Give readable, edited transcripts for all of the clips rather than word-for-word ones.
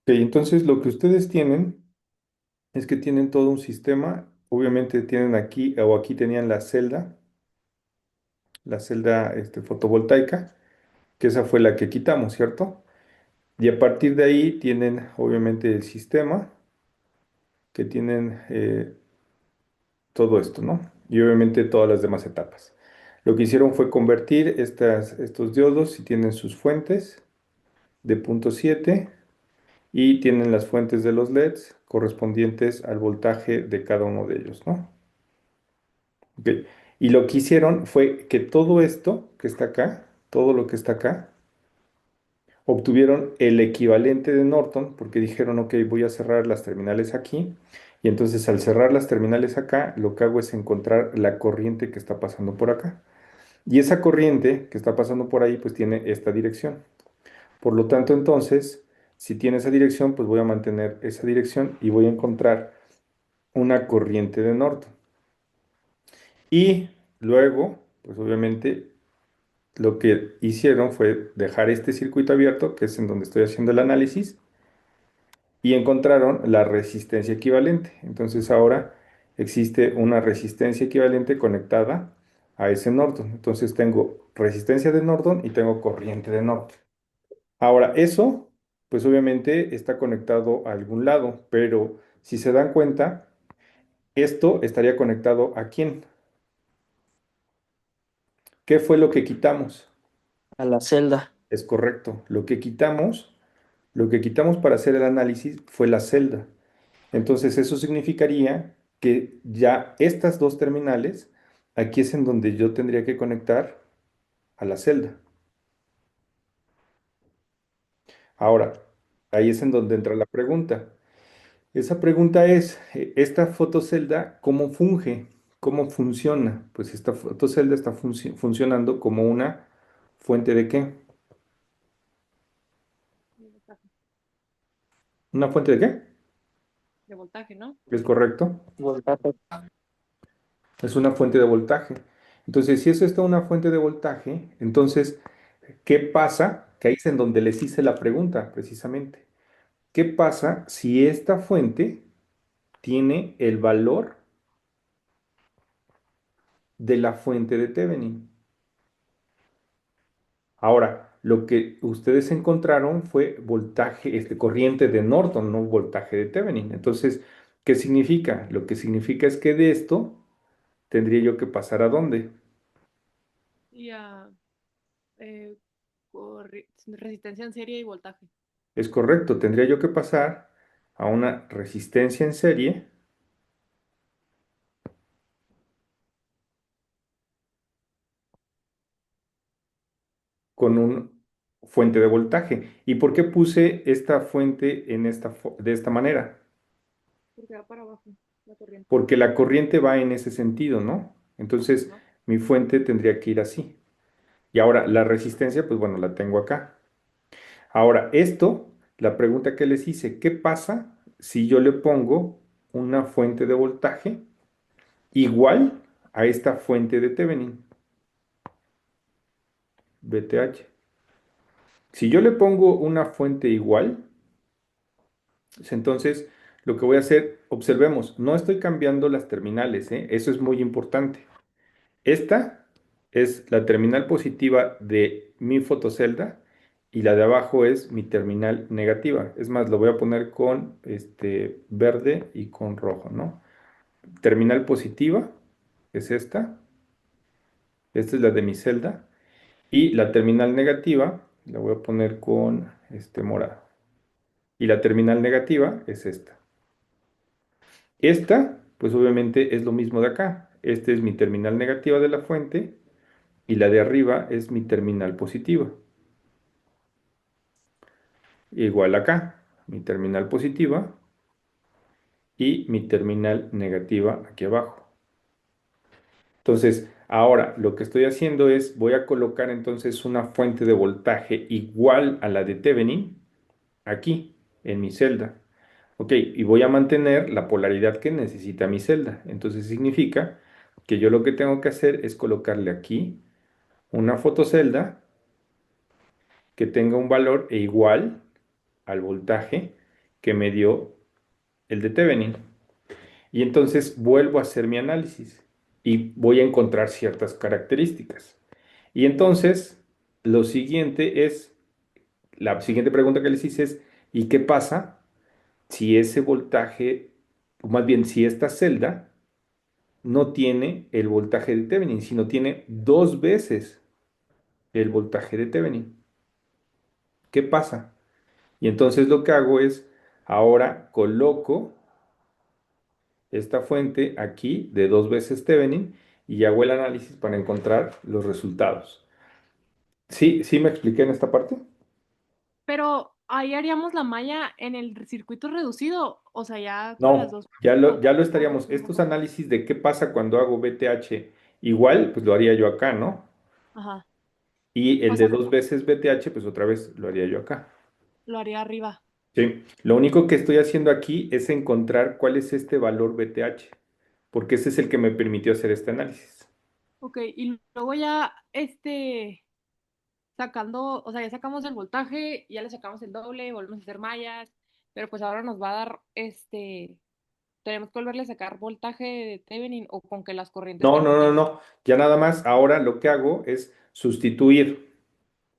Ok, entonces lo que ustedes tienen es que tienen todo un sistema. Obviamente tienen aquí o aquí tenían la celda fotovoltaica, que esa fue la que quitamos, ¿cierto? Y a partir de ahí tienen obviamente el sistema, que tienen todo esto, ¿no? Y obviamente todas las demás etapas. Lo que hicieron fue convertir estos diodos y tienen sus fuentes de punto 7 y tienen las fuentes de los LEDs correspondientes al voltaje de cada uno de ellos, ¿no? Ok. Y lo que hicieron fue que todo esto que está acá, todo lo que está acá, obtuvieron el equivalente de Norton porque dijeron, ok, voy a cerrar las terminales aquí. Y entonces al cerrar las terminales acá, lo que hago es encontrar la corriente que está pasando por acá. Y esa corriente que está pasando por ahí, pues tiene esta dirección. Por lo tanto, entonces, si tiene esa dirección, pues voy a mantener esa dirección y voy a encontrar una corriente de Norton. Y luego, pues obviamente, lo que hicieron fue dejar este circuito abierto, que es en donde estoy haciendo el análisis, y encontraron la resistencia equivalente. Entonces ahora existe una resistencia equivalente conectada a ese Norton. Entonces tengo resistencia de Norton y tengo corriente de Norton. Ahora, eso, pues obviamente está conectado a algún lado, pero si se dan cuenta, esto estaría conectado ¿a quién? ¿Qué fue lo que quitamos? A la celda. Es correcto. Lo que quitamos para hacer el análisis fue la celda. Entonces, eso significaría que ya estas dos terminales, aquí es en donde yo tendría que conectar a la celda. Ahora, ahí es en donde entra la pregunta. Esa pregunta es, ¿esta fotocelda cómo funge? ¿Cómo funciona? Pues esta fotocelda está funcionando como una fuente de qué? De voltaje, ¿Una fuente de qué? de voltaje, ¿no? ¿Es correcto? Voltaje. Es una fuente de voltaje. Entonces, si eso está una fuente de voltaje, entonces, ¿qué pasa? Que ahí es en donde les hice la pregunta, precisamente. ¿Qué pasa si esta fuente tiene el valor de la fuente de Thevenin? Ahora, lo que ustedes encontraron fue voltaje, corriente de Norton, no voltaje de Thevenin. Entonces, ¿qué significa? Lo que significa es que de esto tendría yo que pasar a dónde. Y a eh, resistencia en serie y voltaje. Es correcto, tendría yo que pasar a una resistencia en serie con una fuente de voltaje. ¿Y por qué puse esta fuente de esta manera? Porque va para abajo la corriente, Porque la corriente va en ese sentido, ¿no? Entonces, ¿no? mi fuente tendría que ir así. Y ahora, la resistencia, pues bueno, la tengo acá. Ahora, la pregunta que les hice, ¿qué pasa si yo le pongo una fuente de voltaje igual a esta fuente de Thevenin, VTH? Si yo le pongo una fuente igual, pues entonces lo que voy a hacer, observemos, no estoy cambiando las terminales, ¿eh? Eso es muy importante. Esta es la terminal positiva de mi fotocelda y la de abajo es mi terminal negativa. Es más, lo voy a poner con verde y con rojo, ¿no? Terminal positiva es esta es la de mi celda y la terminal negativa la voy a poner con morado. Y la terminal negativa es esta. Esta, pues obviamente es lo mismo de acá. Este es mi terminal negativa de la fuente y la de arriba es mi terminal positiva. Igual acá, mi terminal positiva y mi terminal negativa aquí abajo. Entonces, ahora lo que estoy haciendo es, voy a colocar entonces una fuente de voltaje igual a la de Thevenin aquí, en mi celda. Ok, y voy a mantener la polaridad que necesita mi celda. Entonces significa que yo lo que tengo que hacer es colocarle aquí una fotocelda que tenga un valor igual al voltaje que me dio el de Thevenin. Y entonces vuelvo a hacer mi análisis y voy a encontrar ciertas características. Y entonces lo siguiente es, la siguiente pregunta que les hice es, ¿y qué pasa si ese voltaje, o más bien si esta celda no tiene el voltaje de Thevenin, sino tiene dos veces el voltaje de Thevenin? ¿Qué pasa? Y entonces lo que hago es, ahora coloco esta fuente aquí de dos veces Thevenin y hago el análisis para encontrar los resultados. ¿Sí, sí me expliqué en esta parte? Pero ahí haríamos la malla en el circuito reducido, o sea, ya con las No, dos. ya lo estaríamos. Estos análisis de qué pasa cuando hago BTH igual, pues lo haría yo acá, ¿no? Ajá. Y O el sea, de dos veces BTH, pues otra vez lo haría yo acá. lo haría arriba. Sí. Lo único que estoy haciendo aquí es encontrar cuál es este valor BTH, porque ese es el que me permitió hacer este análisis. Ok, y luego ya, sacando, o sea, ya sacamos el voltaje, ya le sacamos el doble, volvemos a hacer mallas, pero pues ahora nos va a dar, tenemos que volverle a sacar voltaje de Thevenin o con que las corrientes que No, no, no, encontremos. no. Ya nada más, ahora lo que hago es sustituir.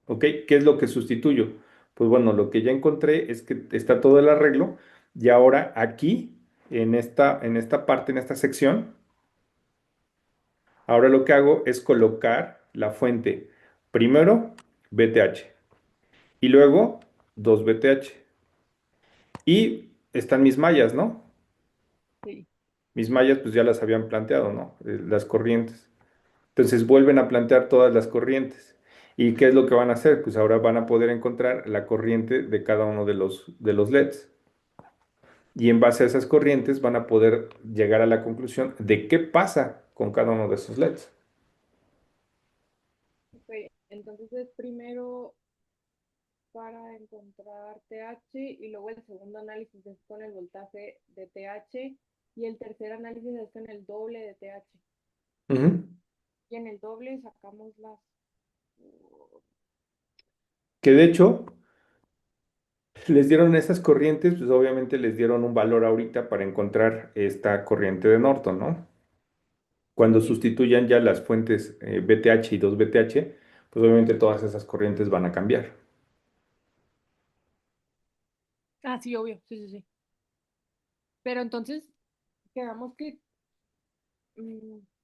¿Ok? ¿Qué es lo que sustituyo? Pues bueno, lo que ya encontré es que está todo el arreglo y ahora aquí, en esta parte, en esta sección, ahora lo que hago es colocar la fuente, primero BTH y luego dos BTH. Y están mis mallas, ¿no? Sí, Mis mallas pues ya las habían planteado, ¿no? Las corrientes. Entonces vuelven a plantear todas las corrientes. ¿Y qué es lo que van a hacer? Pues ahora van a poder encontrar la corriente de cada uno de los LEDs. Y en base a esas corrientes van a poder llegar a la conclusión de qué pasa con cada uno de esos LEDs. ok. Entonces es primero para encontrar TH y luego el segundo análisis es con el voltaje de TH y el tercer análisis es con el doble de TH. Ujú. Y en el doble sacamos las... Que de hecho les dieron esas corrientes, pues obviamente les dieron un valor ahorita para encontrar esta corriente de Norton, ¿no? Cuando Sí. sustituyan ya las fuentes BTH y 2BTH, pues obviamente todas esas corrientes van a cambiar. Ah, sí, obvio, sí, sí, sí. Pero entonces quedamos que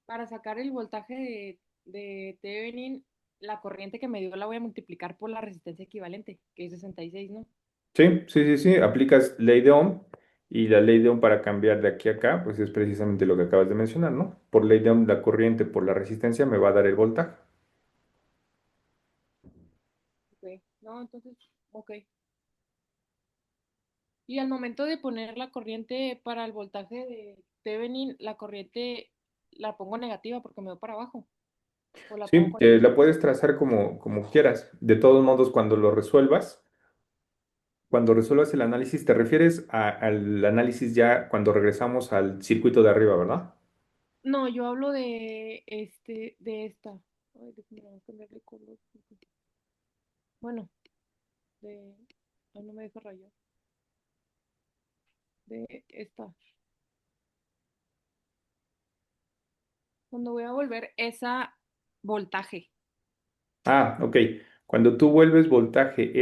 para sacar el voltaje de Thevenin, la corriente que me dio la voy a multiplicar por la resistencia equivalente, que es 66, ¿no? Sí, sí, sí, sí, aplicas ley de Ohm y la ley de Ohm para cambiar de aquí a acá, pues es precisamente lo que acabas de mencionar, ¿no? Por ley de Ohm, la corriente por la resistencia me va a dar el voltaje. Ok, no, entonces, ok. Y al momento de poner la corriente para el voltaje de Thevenin, la corriente la pongo negativa porque me voy para abajo, o la pongo Sí, con... la puedes trazar como quieras. De todos modos, cuando resuelvas el análisis, te refieres al análisis ya cuando regresamos al circuito de arriba, ¿verdad? No, yo hablo de esta. Ay, déjame cambiarle color. Bueno, de... Ay, no me deja rayar. De esta. Cuando voy a volver esa voltaje. Ah, ok. Cuando tú vuelves voltaje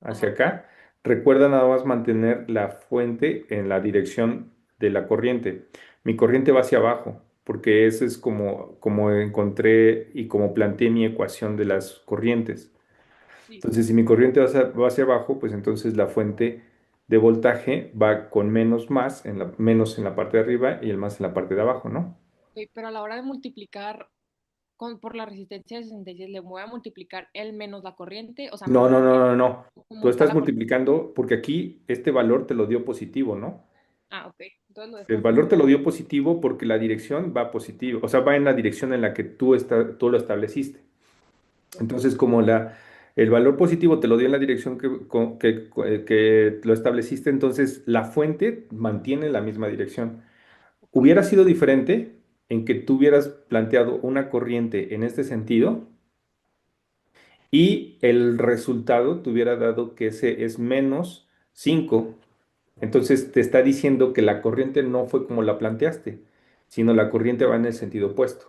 hacia Ajá. acá, recuerda nada más mantener la fuente en la dirección de la corriente. Mi corriente va hacia abajo, porque eso es como encontré y como planteé mi ecuación de las corrientes. Sí, Entonces, si mi corriente va hacia abajo, pues entonces la fuente de voltaje va con menos en la parte de arriba y el más en la parte de abajo, ¿no? ok, pero a la hora de multiplicar por la resistencia de 66, le voy a multiplicar el menos la corriente, o sea, No, no, no, el, no, no. como Tú está estás la corriente. multiplicando porque aquí este valor te lo dio positivo, ¿no? Ah, ok, entonces lo dejo El así. valor te lo dio positivo porque la dirección va positivo, o sea, va en la dirección en la que tú lo estableciste. Ok, Entonces, como el valor positivo te lo dio en la dirección que lo estableciste, entonces la fuente mantiene la misma dirección. ok, Hubiera sido diferente en que tú hubieras planteado una corriente en este sentido y el resultado te hubiera dado que ese es -5. Entonces te está diciendo que la corriente no fue como la planteaste, sino la corriente va en el sentido opuesto.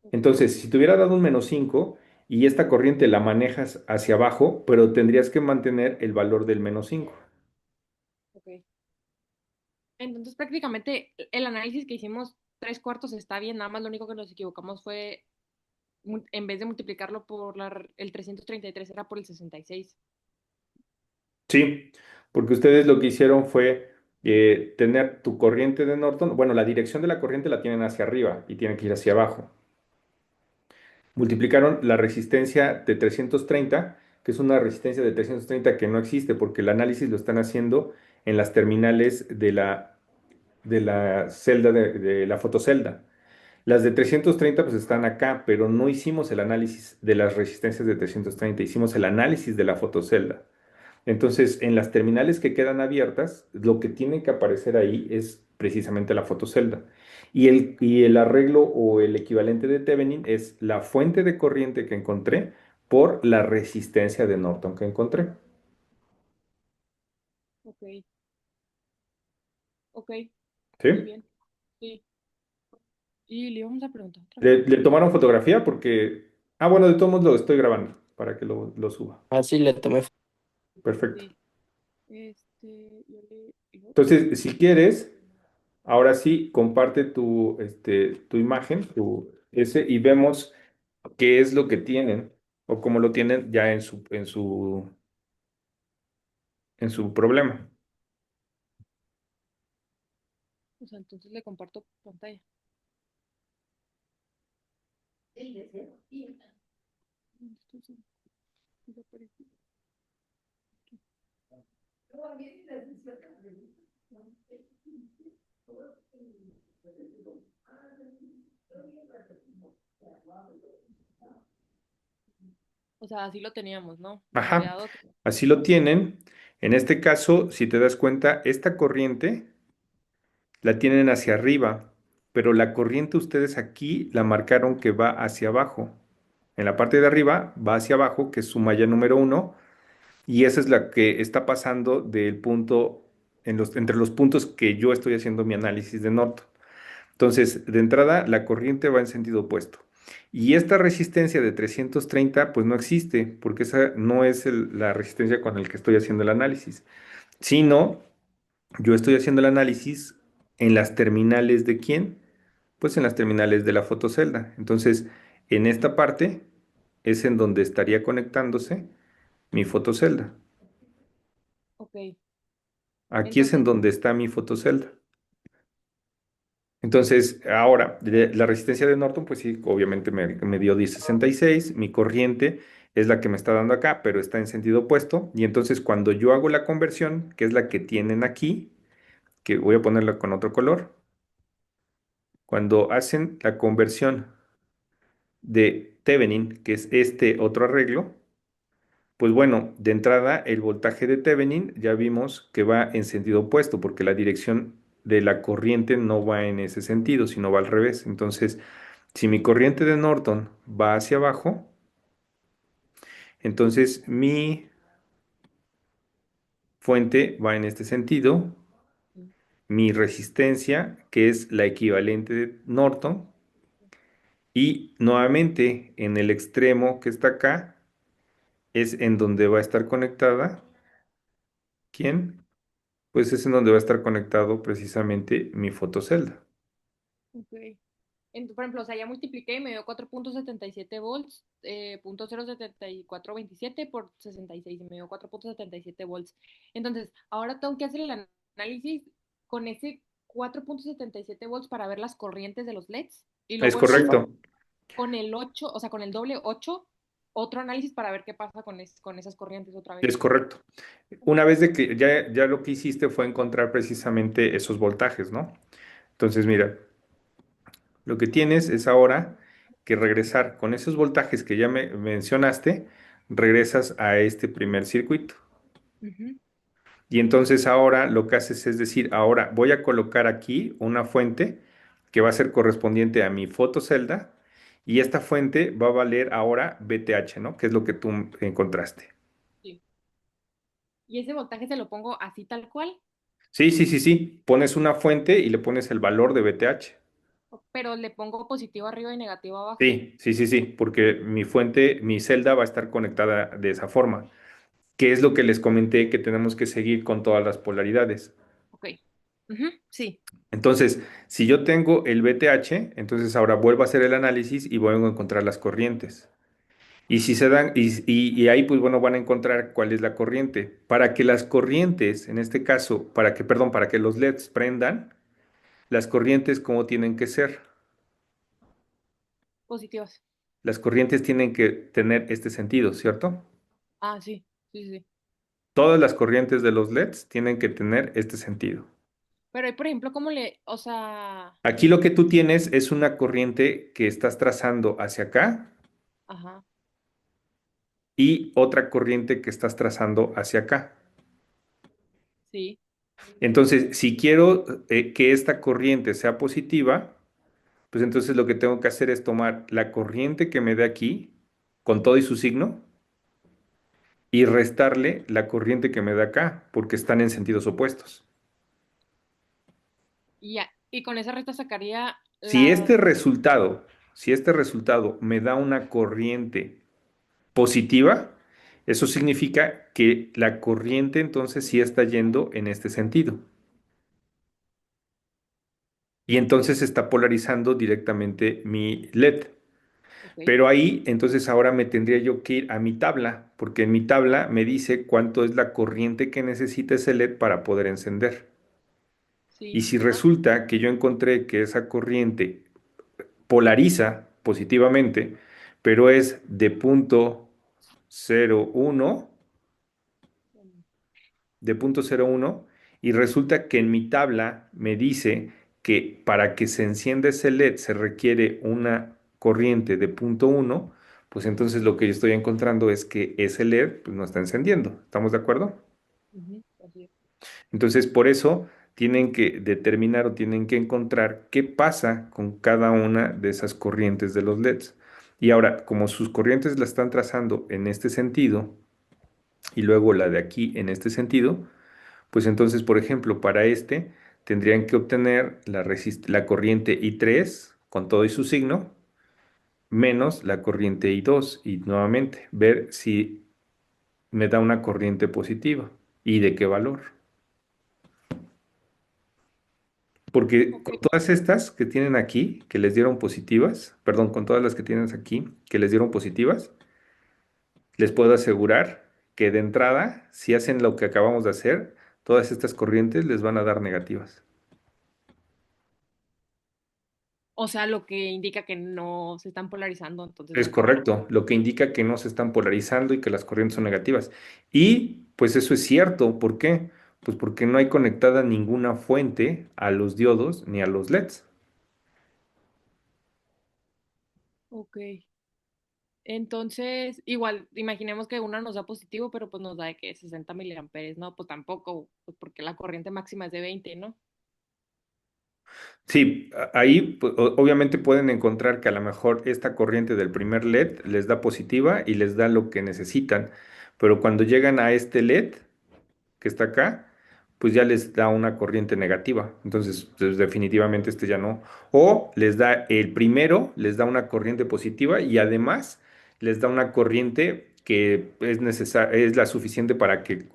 Ok, Entonces, si te hubiera dado un -5 y esta corriente la manejas hacia abajo, pero tendrías que mantener el valor del -5. ok. Entonces, prácticamente el análisis que hicimos, tres cuartos está bien, nada más lo único que nos equivocamos fue, en vez de multiplicarlo por el 333 era por el 66. Sí, porque ustedes lo que hicieron fue tener tu corriente de Norton, bueno, la dirección de la corriente la tienen hacia arriba y tiene que ir hacia abajo. Multiplicaron la resistencia de 330, que es una resistencia de 330 que no existe porque el análisis lo están haciendo en las terminales de la celda de la fotocelda. Las de 330 pues están acá, pero no hicimos el análisis de las resistencias de 330, hicimos el análisis de la fotocelda. Entonces, en las terminales que quedan abiertas, lo que tiene que aparecer ahí es precisamente la fotocelda. Y el arreglo o el equivalente de Thevenin es la fuente de corriente que encontré por la resistencia de Norton que encontré. Ok, ok, muy ¿Sí? bien. Sí. Y le íbamos a preguntar otra ¿Le cosa. tomaron fotografía? Porque... Ah, bueno, de todos modos lo estoy grabando para que lo suba. Así le tomé. Perfecto. Sí. Yo le digo, Entonces, si quieres, ahora sí, comparte tu imagen, y vemos qué es lo que tienen o cómo lo tienen ya en su problema. o sea, entonces le comparto pantalla. Entonces, desapareció. O sea, así lo teníamos, ¿no? Ajá, Mapeado. así lo tienen. En este caso, si te das cuenta, esta corriente la tienen hacia arriba, pero la corriente ustedes aquí la marcaron que va hacia abajo. En la parte de arriba va hacia abajo, que es su malla número uno, y esa es la que está pasando del punto, entre los puntos que yo estoy haciendo mi análisis de Norton. Entonces, de entrada, la corriente va en sentido opuesto. Y esta resistencia de 330, pues no existe, porque esa no es la resistencia con la que estoy haciendo el análisis, sino yo estoy haciendo el análisis en las terminales de quién, pues en las terminales de la fotocelda. Entonces, en esta parte es en donde estaría conectándose mi fotocelda. Ok. Aquí es en Entonces, donde está mi fotocelda. Entonces, ahora, la resistencia de Norton, pues sí, obviamente me dio 1066, mi corriente es la que me está dando acá, pero está en sentido opuesto. Y entonces, cuando yo hago la conversión, que es la que tienen aquí, que voy a ponerla con otro color, cuando hacen la conversión de Thevenin, que es este otro arreglo, pues bueno, de entrada, el voltaje de Thevenin ya vimos que va en sentido opuesto, porque la dirección de la corriente no va en ese sentido, sino va al revés. Entonces, si mi corriente de Norton va hacia abajo, entonces mi fuente va en este sentido, sí, mi resistencia, que es la equivalente de Norton, y nuevamente en el extremo que está acá, es en donde va a estar conectada. ¿Quién? Pues es en donde va a estar conectado precisamente mi fotocelda. ok. Por ejemplo, o sea, ya multipliqué y me dio 4.77 volts, punto 07427 por 66 y me dio 4.77 volts. Entonces, ahora tengo que hacer el análisis con ese 4.77 volts para ver las corrientes de los LEDs y Es luego correcto, con el 8, o sea, con el doble 8, otro análisis para ver qué pasa con esas corrientes otra vez. es correcto. Una vez de que ya lo que hiciste fue encontrar precisamente esos voltajes, ¿no? Entonces, mira, lo que tienes es ahora que regresar con esos voltajes que ya me mencionaste, regresas a este primer circuito. Ujú. Y entonces ahora lo que haces es decir, ahora voy a colocar aquí una fuente que va a ser correspondiente a mi fotocelda y esta fuente va a valer ahora VTH, ¿no? Que es lo que tú encontraste. Sí. Y ese voltaje se lo pongo así tal cual, Sí, sí, sí, sí. Pones una fuente y le pones el valor de VTH. pero le pongo positivo arriba y negativo abajo. Sí, sí, sí, sí, porque mi fuente, mi celda va a estar conectada de esa forma, que es lo que les comenté que tenemos que seguir con todas las polaridades. Ok. Ujú, sí. Entonces, si yo tengo el VTH, entonces ahora vuelvo a hacer el análisis y vuelvo a encontrar las corrientes. Y si se dan, y ahí pues bueno, van a encontrar cuál es la corriente. Para que las corrientes, en este caso, perdón, para que los LEDs prendan, las corrientes, ¿cómo tienen que ser? Positivas. Las corrientes tienen que tener este sentido, ¿cierto? Ah, sí. Sí, sí. Todas las corrientes de los LEDs tienen que tener este sentido. Pero ahí, por ejemplo, ¿cómo le, o sea, Aquí lo que tú tienes es una corriente que estás trazando hacia acá ajá, y otra corriente que estás trazando hacia acá. sí, Entonces, si quiero que esta corriente sea positiva, pues entonces lo que tengo que hacer es tomar la corriente que me dé aquí, con todo y su signo, y restarle la corriente que me da acá, porque están en sentidos opuestos. y ya. Y con esa recta sacaría Si la, este resultado, si este resultado me da una corriente positiva, eso significa que la corriente entonces sí está yendo en este sentido. Y entonces se está polarizando directamente mi LED. ok, Pero ahí, entonces ahora me tendría yo que ir a mi tabla, porque en mi tabla me dice cuánto es la corriente que necesita ese LED para poder encender. Y sí, si ajá, resulta que yo encontré que esa corriente polariza positivamente, pero es de 0,01, de 0,01, y resulta que en mi tabla me dice que para que se encienda ese LED se requiere una corriente de 0,1, pues entonces lo que yo estoy encontrando es que ese LED pues, no está encendiendo. ¿Estamos de acuerdo? ujú, así es. Entonces, por eso tienen que determinar o tienen que encontrar qué pasa con cada una de esas corrientes de los LEDs. Y ahora, como sus corrientes la están trazando en este sentido y luego la de aquí en este sentido, pues entonces, por ejemplo, para este tendrían que obtener la corriente I3 con todo y su signo, menos la corriente I2 y nuevamente ver si me da una corriente positiva y de qué valor. Porque Ok, con todas estas que tienen aquí, que les dieron positivas, perdón, con todas las que tienes aquí, que les dieron positivas, les puedo asegurar que de entrada, si hacen lo que acabamos de hacer, todas estas corrientes les van a dar negativas. o sea, lo que indica que no se están polarizando, entonces Es nunca van a. correcto, lo que indica que no se están polarizando y que las corrientes son negativas. Y pues eso es cierto, ¿por qué? Pues porque no hay conectada ninguna fuente a los diodos ni a los LEDs. Ok. Entonces, igual, imaginemos que una nos da positivo, pero pues nos da de que 60 miliamperes, ¿no? Pues tampoco, pues porque la corriente máxima es de 20, ¿no? Sí, ahí obviamente pueden encontrar que a lo mejor esta corriente del primer LED les da positiva y les da lo que necesitan, pero cuando llegan a este LED que está acá, pues ya les da una corriente negativa. Entonces, pues, definitivamente este ya no. O les da el primero, les da una corriente positiva y además les da una corriente que es necesaria, es la suficiente para que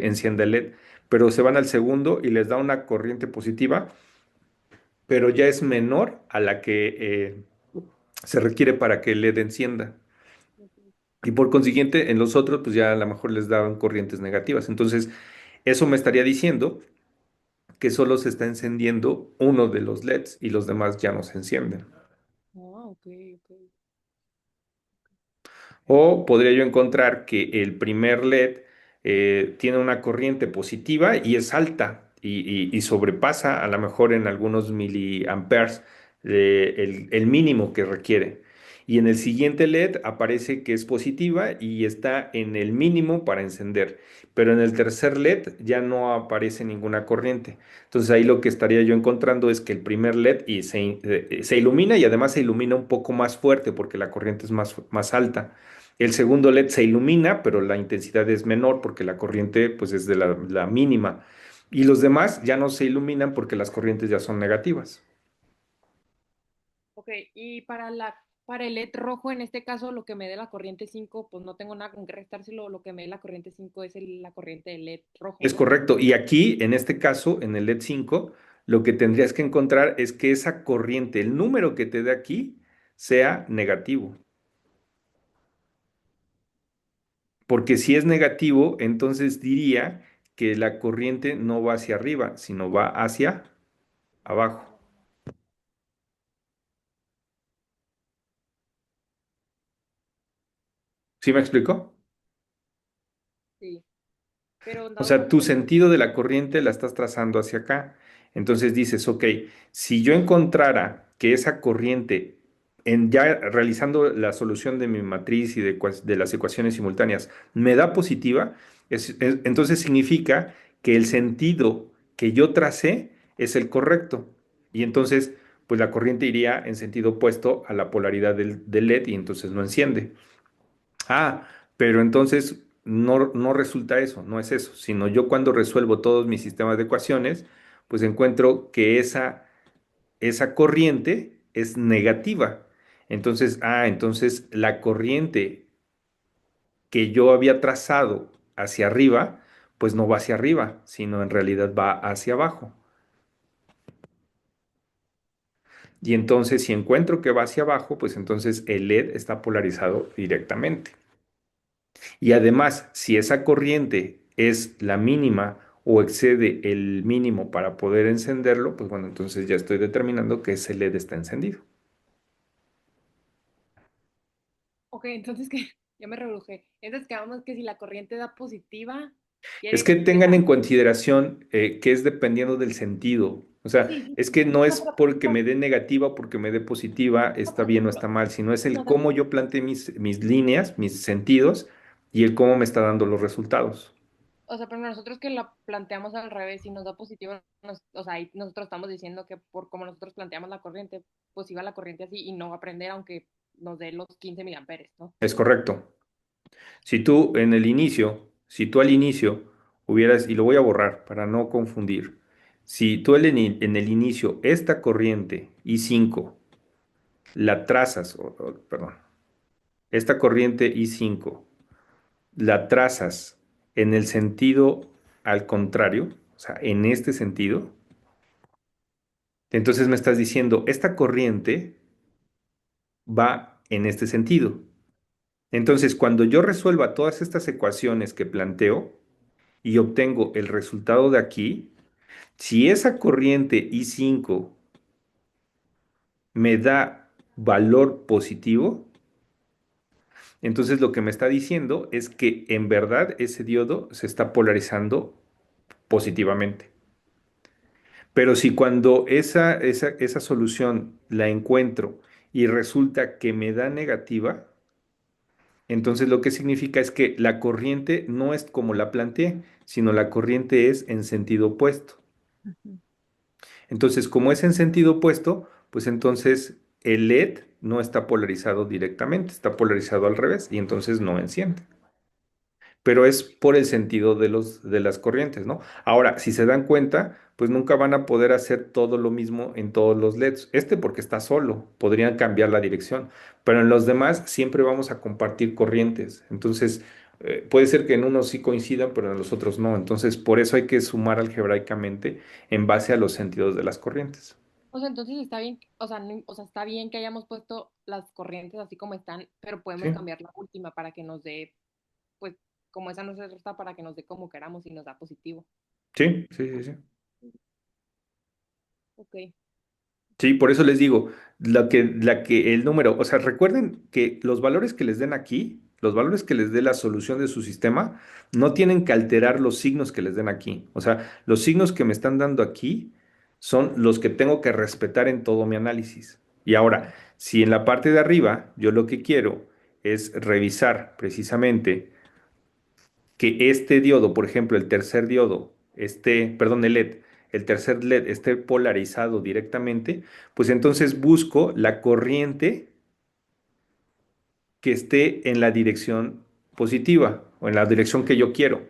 encienda el LED. Pero se van al segundo y les da una corriente positiva, pero ya es menor a la que se requiere para que el LED encienda. Y por consiguiente, en los otros, pues ya a lo mejor les daban corrientes negativas. Entonces, eso me estaría diciendo que solo se está encendiendo uno de los LEDs y los demás ya no se encienden. Ah, ok, ok. O podría yo encontrar que el primer LED tiene una corriente positiva y es alta y sobrepasa a lo mejor en algunos miliamperes el mínimo que requiere. Y en el siguiente LED aparece que es positiva y está en el mínimo para encender. Pero en el tercer LED ya no aparece ninguna corriente. Entonces ahí lo que estaría yo encontrando es que el primer LED se ilumina y además se ilumina un poco más fuerte porque la corriente es más alta. El segundo LED se ilumina, pero la intensidad es menor porque la corriente pues es de la mínima. Y los demás ya no se iluminan porque las corrientes ya son negativas. Ok, y para el LED rojo, en este caso, lo que me dé la corriente 5 pues no tengo nada con qué restárselo, lo que me dé la corriente 5 es la corriente del LED rojo, Es ¿no? correcto. Y aquí, en este caso, en el LED 5, lo que tendrías que encontrar es que esa corriente, el número que te dé aquí, sea negativo. Porque si es negativo, entonces diría que la corriente no va hacia arriba, sino va hacia abajo. ¿Sí me explico? Sí, pero en O dado sea, caso tu que no, sentido de la corriente la estás trazando hacia acá. Entonces dices, ok, si yo encontrara que esa corriente, ya realizando la solución de mi matriz y de las ecuaciones simultáneas, me da positiva, entonces significa que el sentido que yo tracé es el correcto. Y entonces, pues la corriente iría en sentido opuesto a la polaridad del LED y entonces no enciende. Ah, pero entonces no resulta eso, no es eso, sino yo cuando resuelvo todos mis sistemas de ecuaciones, pues encuentro que esa corriente es negativa. Entonces la corriente que yo había trazado hacia arriba, pues no va hacia arriba, sino en realidad va hacia abajo. Y entonces si encuentro que va hacia abajo, pues entonces el LED está polarizado directamente. Y además, si esa corriente es la mínima o excede el mínimo para poder encenderlo, pues bueno, entonces ya estoy determinando que ese LED está encendido. ok, entonces que ya me rebrujé. Entonces quedamos que si la corriente da positiva, Es quiere que decir que tengan en consideración que es dependiendo del sentido. O sea, sí, sí, es que no no, es porque me dé negativa o porque me dé positiva, está bien o está mal, sino es el no, cómo yo planteé mis líneas, mis sentidos y el cómo me está dando los resultados. o sea, pero nosotros que la planteamos al revés y nos da positivo, o sea, ahí nosotros estamos diciendo que por como nosotros planteamos la corriente, pues iba la corriente así y no va a prender aunque nos dé los 15 miliamperes, ¿no? Es correcto. Si tú al inicio hubieras, y lo voy a borrar para no confundir, si tú en el inicio esta corriente I5 la trazas, perdón, esta corriente I5 la trazas en el sentido al contrario, o sea, en este sentido, entonces me estás diciendo, esta corriente va en este sentido. Entonces, cuando yo resuelva todas estas ecuaciones que planteo y obtengo el resultado de aquí, si esa corriente I5 me da valor positivo, entonces lo que me está diciendo es que en verdad ese diodo se está polarizando positivamente. Pero si cuando esa solución la encuentro y resulta que me da negativa, entonces lo que significa es que la corriente no es como la planteé, sino la corriente es en sentido opuesto. Ujú. Entonces, como es en sentido opuesto, pues entonces el LED no está polarizado directamente, está polarizado al revés y entonces no enciende. Pero es por el sentido de las corrientes, ¿no? Ahora, si se dan cuenta, pues nunca van a poder hacer todo lo mismo en todos los LEDs. Este porque está solo, podrían cambiar la dirección, pero en los demás siempre vamos a compartir corrientes. Entonces, puede ser que en unos sí coincidan, pero en los otros no. Entonces, por eso hay que sumar algebraicamente en base a los sentidos de las corrientes. O sea, entonces está bien, o sea, o sea, está bien que hayamos puesto las corrientes así como están, pero podemos Sí, cambiar la última para que nos dé, pues, como esa no se está para que nos dé como queramos y nos da positivo. sí, sí, sí, sí. Ok. Sí, por eso les digo, el número, o sea, recuerden que los valores que les den aquí, los valores que les dé la solución de su sistema, no tienen que alterar los signos que les den aquí. O sea, los signos que me están dando aquí son los que tengo que respetar en todo mi análisis. Y ahora, si en la parte de arriba yo lo que quiero es revisar precisamente que este diodo, por ejemplo, el tercer diodo, perdón, el tercer LED esté polarizado directamente, pues entonces busco la corriente que esté en la dirección positiva o en la dirección que yo quiero.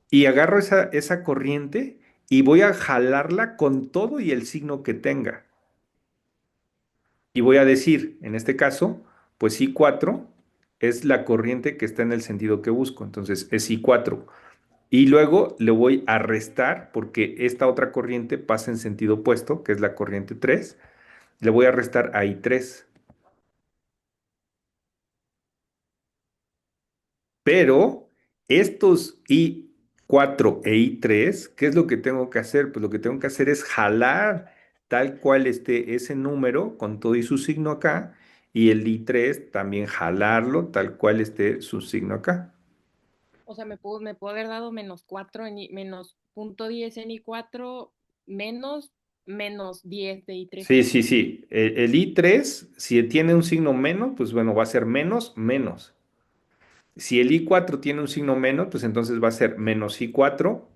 Y agarro esa corriente y voy a jalarla con todo y el signo que tenga. Y voy a decir, en este caso, pues I4 es la corriente que está en el sentido que busco. Entonces es I4. Y luego le voy a restar, porque esta otra corriente pasa en sentido opuesto, que es la corriente 3. Le voy a restar a I3. Pero estos I4 e I3, ¿qué es lo que tengo que hacer? Pues lo que tengo que hacer es jalar tal cual esté ese número con todo y su signo acá, y el I3 también jalarlo tal cual esté su signo acá. O sea, me pudo haber dado -4 menos punto 10 en I4 menos -10 de I3. Sí, sí, sí. El I3, si tiene un signo menos, pues bueno, va a ser menos, menos. Si el I4 tiene un signo menos, pues entonces va a ser menos I4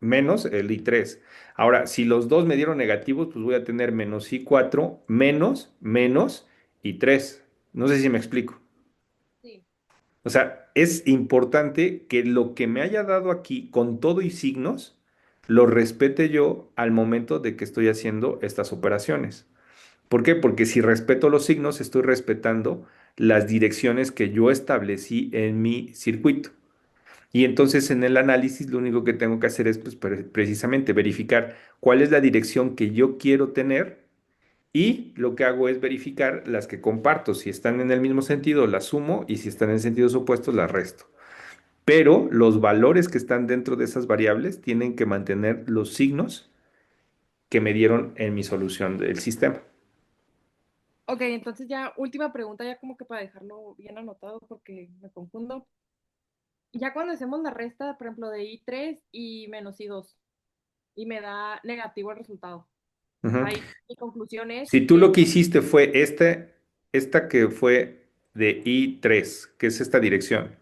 menos el I3. Ahora, si los dos me dieron negativos, pues voy a tener menos I4 menos, menos I3. No sé si me explico. Sí. O sea, es importante que lo que me haya dado aquí con todo y signos, lo respete yo al momento de que estoy haciendo estas operaciones. ¿Por qué? Porque si respeto los signos, estoy respetando las direcciones que yo establecí en mi circuito. Y entonces en el análisis lo único que tengo que hacer es pues, precisamente verificar cuál es la dirección que yo quiero tener, y lo que hago es verificar las que comparto. Si están en el mismo sentido, las sumo, y si están en sentidos opuestos, las resto. Pero los valores que están dentro de esas variables tienen que mantener los signos que me dieron en mi solución del sistema. Ok, entonces ya última pregunta, ya como que para dejarlo bien anotado porque me confundo. Ya cuando hacemos la resta, por ejemplo, de I3 y menos I2 y me da negativo el resultado. Ujú. Ahí mi conclusión es Si tú que lo que hiciste fue esta que fue de I3, que es esta dirección,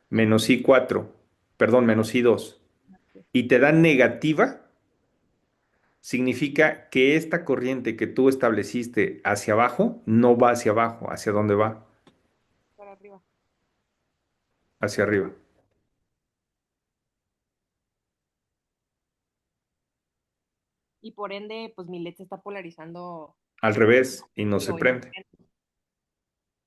sí, menos I4, perdón, menos I2, y te da negativa, significa que esta corriente que tú estableciste hacia abajo no va hacia abajo. ¿Hacia dónde va? para arriba. Hacia arriba. Y por ende, pues mi LED se está polarizando Al revés y no se negativo. prende.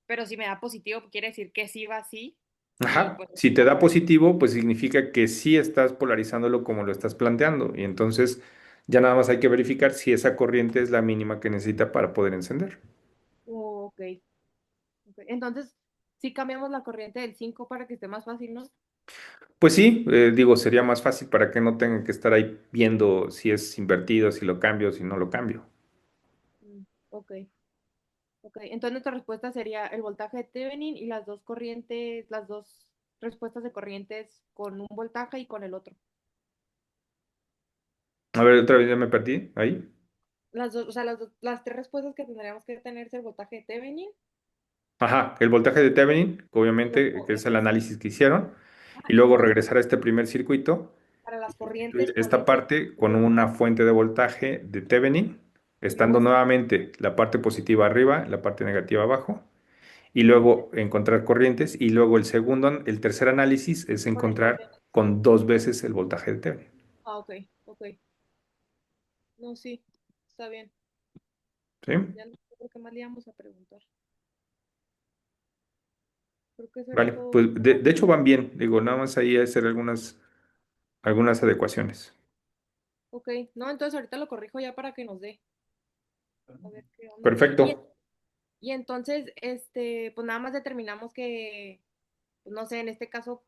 Pero si me da positivo, quiere decir que sí va así y Ajá. pues Si te va da por ahí. positivo, pues significa que sí estás polarizándolo como lo estás planteando. Y entonces ya nada más hay que verificar si esa corriente es la mínima que necesita para poder encender. Oh, ok, ok. Entonces, sí cambiamos la corriente del 5 para que esté más fácil, ¿no? Pues sí, digo, sería más fácil para que no tengan que estar ahí viendo si es invertido, si lo cambio, si no lo cambio. Ok, ok. Entonces nuestra respuesta sería el voltaje de Thevenin y las dos corrientes, las dos respuestas de corrientes con un voltaje y con el otro. A ver, otra vez ya me perdí ahí. Las dos, o sea, las tres respuestas que tendríamos que tener es el voltaje de Thevenin Ajá, el voltaje de Thevenin, y obviamente, luego que es el análisis que hicieron, y y luego luego regresar a este primer circuito para las y corrientes construir esta ponerle parte con una fuente de voltaje de Thevenin, y luego estando nuevamente la parte positiva arriba, la parte negativa abajo, y luego encontrar corrientes, y luego el tercer análisis es corriente. encontrar con dos veces el voltaje de Thevenin. Ah, ok, ok. No, sí, está bien. ¿Sí? Ya no sé por qué más le íbamos a preguntar. Creo que eso era Vale, todo. pues de hecho van bien, digo, nada más ahí hay que hacer algunas adecuaciones. Ok, no, entonces ahorita lo corrijo ya para que nos dé. A ver qué onda. Perfecto. Y entonces, pues nada más determinamos que, pues no sé, en este caso,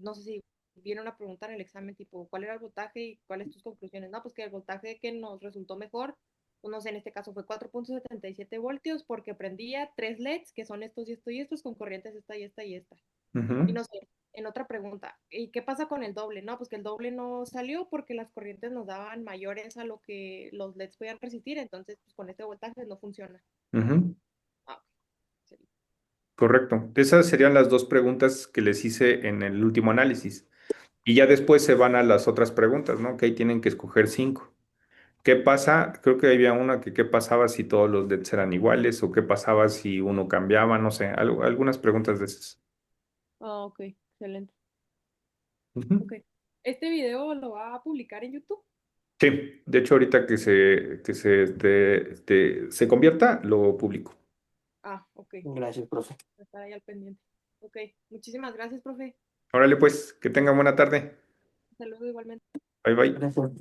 no sé si viene una pregunta en el examen, tipo, ¿cuál era el voltaje y cuáles tus conclusiones? No, pues que el voltaje que nos resultó mejor, pues no sé, en este caso fue 4,77 voltios porque prendía tres LEDs, que son estos y estos y estos, con corrientes esta y esta y esta. Y Ujú, no sé, en otra pregunta, ¿y qué pasa con el doble? No, pues que el doble no salió porque las corrientes nos daban mayores a lo que los LEDs podían resistir, entonces pues con este voltaje no funciona. ujú. Ah, sí. Correcto. Esas serían las dos preguntas que les hice en el último análisis. Y ya después se van a las otras preguntas, ¿no? Que ahí tienen que escoger cinco. ¿Qué pasa? Creo que había una que qué pasaba si todos los DETs eran iguales o qué pasaba si uno cambiaba, no sé, algunas preguntas de esas. Ah, ok, excelente. Ujú. Ok. ¿Este video lo va a publicar en YouTube? Sí, de hecho ahorita se convierta, lo publico. Ah, ok. Gracias, profe. Estar ahí al pendiente. Ok. Muchísimas gracias, profe. Órale pues, que tengan buena tarde. Saludos igualmente. Bye bye. Gracias.